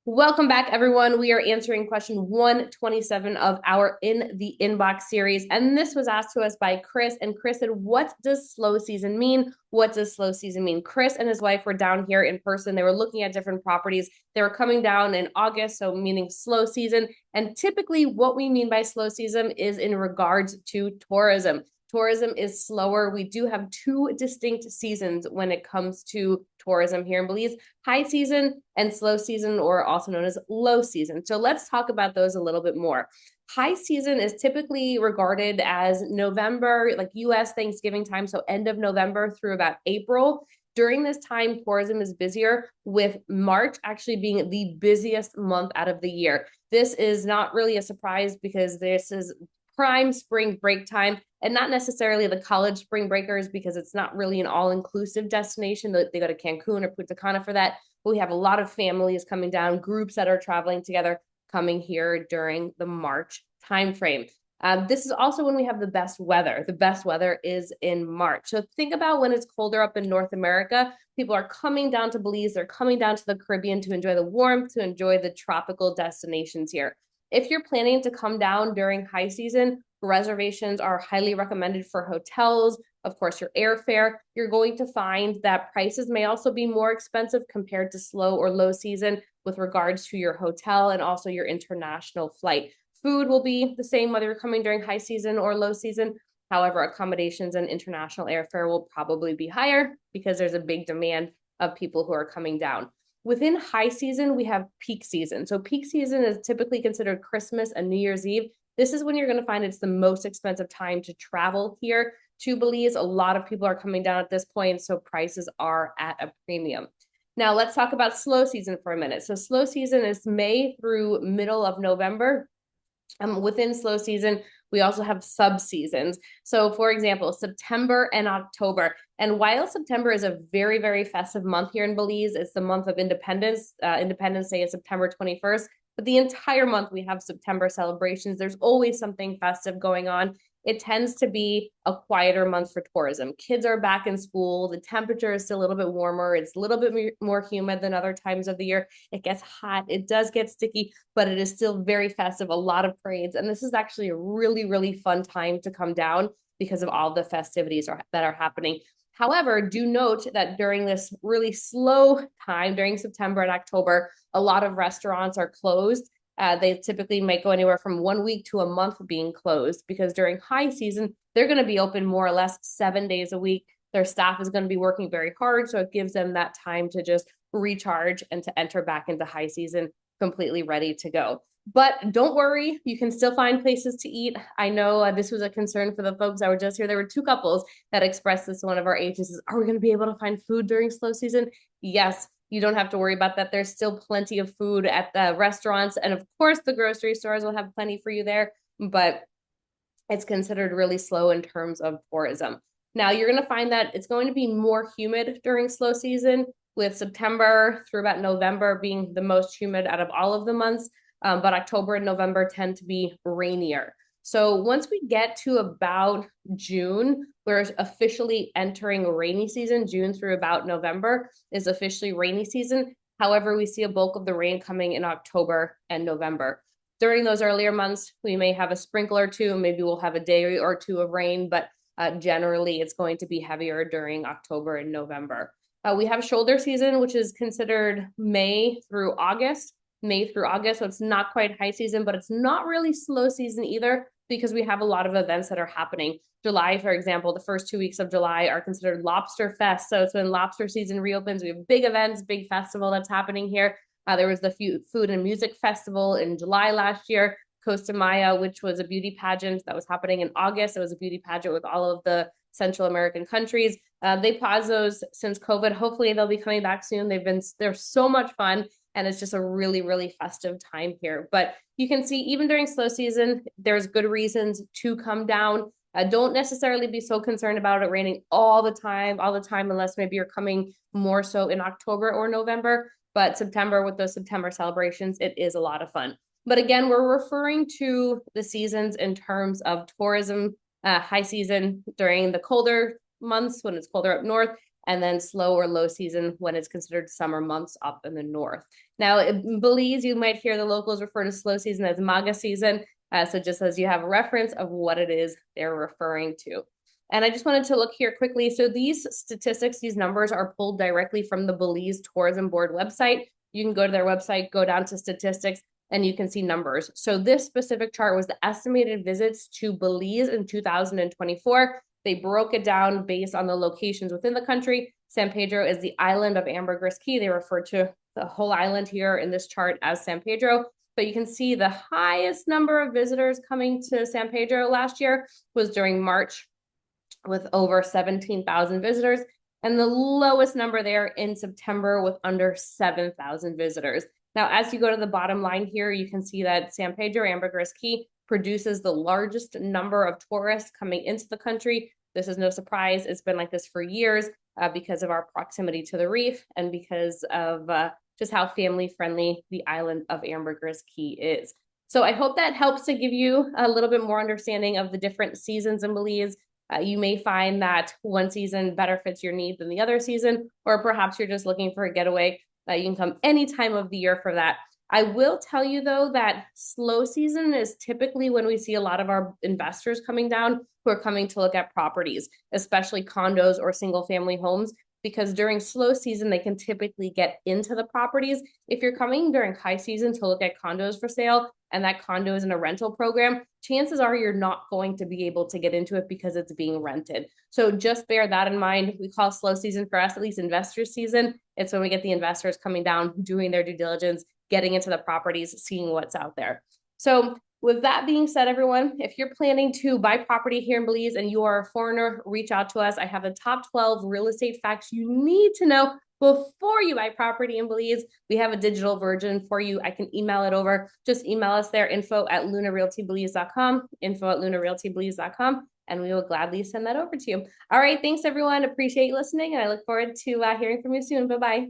Welcome back, everyone. We are answering question 127 of our In the Inbox series. And this was asked to us by Chris. And Chris said, what does slow season mean? What does slow season mean? Chris and his wife were down here in person. They were looking at different properties. They were coming down in August, so meaning slow season. And typically, what we mean by slow season is in regards to tourism. Tourism is slower. We do have two distinct seasons when it comes to tourism here in Belize: high season and slow season, or also known as low season. So let's talk about those a little bit more. High season is typically regarded as November, like US Thanksgiving time, so end of November through about April. During this time, tourism is busier, with March actually being the busiest month out of the year. This is not really a surprise because this is prime spring break time, and not necessarily the college spring breakers, because it's not really an all-inclusive destination. They go to Cancun or Punta Cana for that. But we have a lot of families coming down, groups that are traveling together coming here during the March timeframe. This is also when we have the best weather. The best weather is in March. So think about when it's colder up in North America. People are coming down to Belize. They're coming down to the Caribbean to enjoy the warmth, to enjoy the tropical destinations here. If you're planning to come down during high season, reservations are highly recommended for hotels. Of course, your airfare. You're going to find that prices may also be more expensive compared to slow or low season with regards to your hotel and also your international flight. Food will be the same whether you're coming during high season or low season. However, accommodations and international airfare will probably be higher because there's a big demand of people who are coming down. Within high season, we have peak season. So peak season is typically considered Christmas and New Year's Eve. This is when you're going to find it's the most expensive time to travel here to Belize. A lot of people are coming down at this point, so prices are at a premium. Now let's talk about slow season for a minute. So slow season is May through middle of November. Within slow season, we also have sub seasons. So, for example, September and October. And while September is a very, very festive month here in Belize, it's the month of Independence. Independence Day is September 21st. But the entire month we have September celebrations. There's always something festive going on. It tends to be a quieter month for tourism. Kids are back in school. The temperature is still a little bit warmer. It's a little bit more humid than other times of the year. It gets hot. It does get sticky, but it is still very festive. A lot of parades. And this is actually a really, really fun time to come down because of all the festivities that are happening. However, do note that during this really slow time, during September and October, a lot of restaurants are closed. They typically might go anywhere from 1 week to a month being closed, because during high season, they're going to be open more or less 7 days a week. Their staff is going to be working very hard, so it gives them that time to just recharge and to enter back into high season completely ready to go. But don't worry, you can still find places to eat. I know this was a concern for the folks that were just here. There were two couples that expressed this to one of our agents: are we going to be able to find food during slow season? Yes, you don't have to worry about that. There's still plenty of food at the restaurants. And of course, the grocery stores will have plenty for you there, but it's considered really slow in terms of tourism. Now, you're going to find that it's going to be more humid during slow season, with September through about November being the most humid out of all of the months. But October and November tend to be rainier. So once we get to about June, we're officially entering rainy season. June through about November is officially rainy season. However, we see a bulk of the rain coming in October and November. During those earlier months, we may have a sprinkle or two. Maybe we'll have a day or two of rain, but generally it's going to be heavier during October and November. We have shoulder season, which is considered May through August. So it's not quite high season, but it's not really slow season either, because we have a lot of events that are happening. July, for example, the first 2 weeks of July are considered Lobster Fest. So it's when lobster season reopens. We have big events, big festival that's happening here. There was the Food and Music Festival in July last year, Costa Maya, which was a beauty pageant that was happening in August. It was a beauty pageant with all of the Central American countries. They paused those since COVID. Hopefully they'll be coming back soon. They're so much fun. And it's just a really, really festive time here. But you can see even during slow season, there's good reasons to come down. Don't necessarily be so concerned about it raining all the time, unless maybe you're coming more so in October or November. But September, with those September celebrations, it is a lot of fun. But again, we're referring to the seasons in terms of tourism. High season during the colder months when it's colder up north, and then slow or low season when it's considered summer months up in the north. Now, in Belize, you might hear the locals refer to slow season as maga season. So just as you have a reference of what it is they're referring to. And I just wanted to look here quickly. So these statistics, these numbers are pulled directly from the Belize Tourism Board website. You can go to their website, go down to statistics, and you can see numbers. So this specific chart was the estimated visits to Belize in 2024. They broke it down based on the locations within the country. San Pedro is the island of Ambergris Caye. They refer to the whole island here in this chart as San Pedro. But you can see the highest number of visitors coming to San Pedro last year was during March with over 17,000 visitors. And the lowest number there in September with under 7,000 visitors. Now, as you go to the bottom line here, you can see that San Pedro Ambergris Caye produces the largest number of tourists coming into the country. This is no surprise. It's been like this for years because of our proximity to the reef and because of just how family friendly the island of Ambergris Caye is. So I hope that helps to give you a little bit more understanding of the different seasons in Belize. You may find that one season better fits your need than the other season, or perhaps you're just looking for a getaway. You can come any time of the year for that. I will tell you, though, that slow season is typically when we see a lot of our investors coming down who are coming to look at properties, especially condos or single family homes, because during slow season, they can typically get into the properties. If you're coming during high season to look at condos for sale and that condo is in a rental program, chances are you're not going to be able to get into it because it's being rented. So just bear that in mind. We call slow season for us, at least investor season. It's when we get the investors coming down, doing their due diligence, getting into the properties, seeing what's out there. So with that being said, everyone, if you're planning to buy property here in Belize and you are a foreigner, reach out to us. I have the top 12 real estate facts you need to know before you buy property in Belize. We have a digital version for you. I can email it over. Just email us there, info@lunarealtybelize.com, info@lunarealtybelize.com, and we will gladly send that over to you. All right, thanks everyone. Appreciate you listening, and I look forward to hearing from you soon. Bye-bye.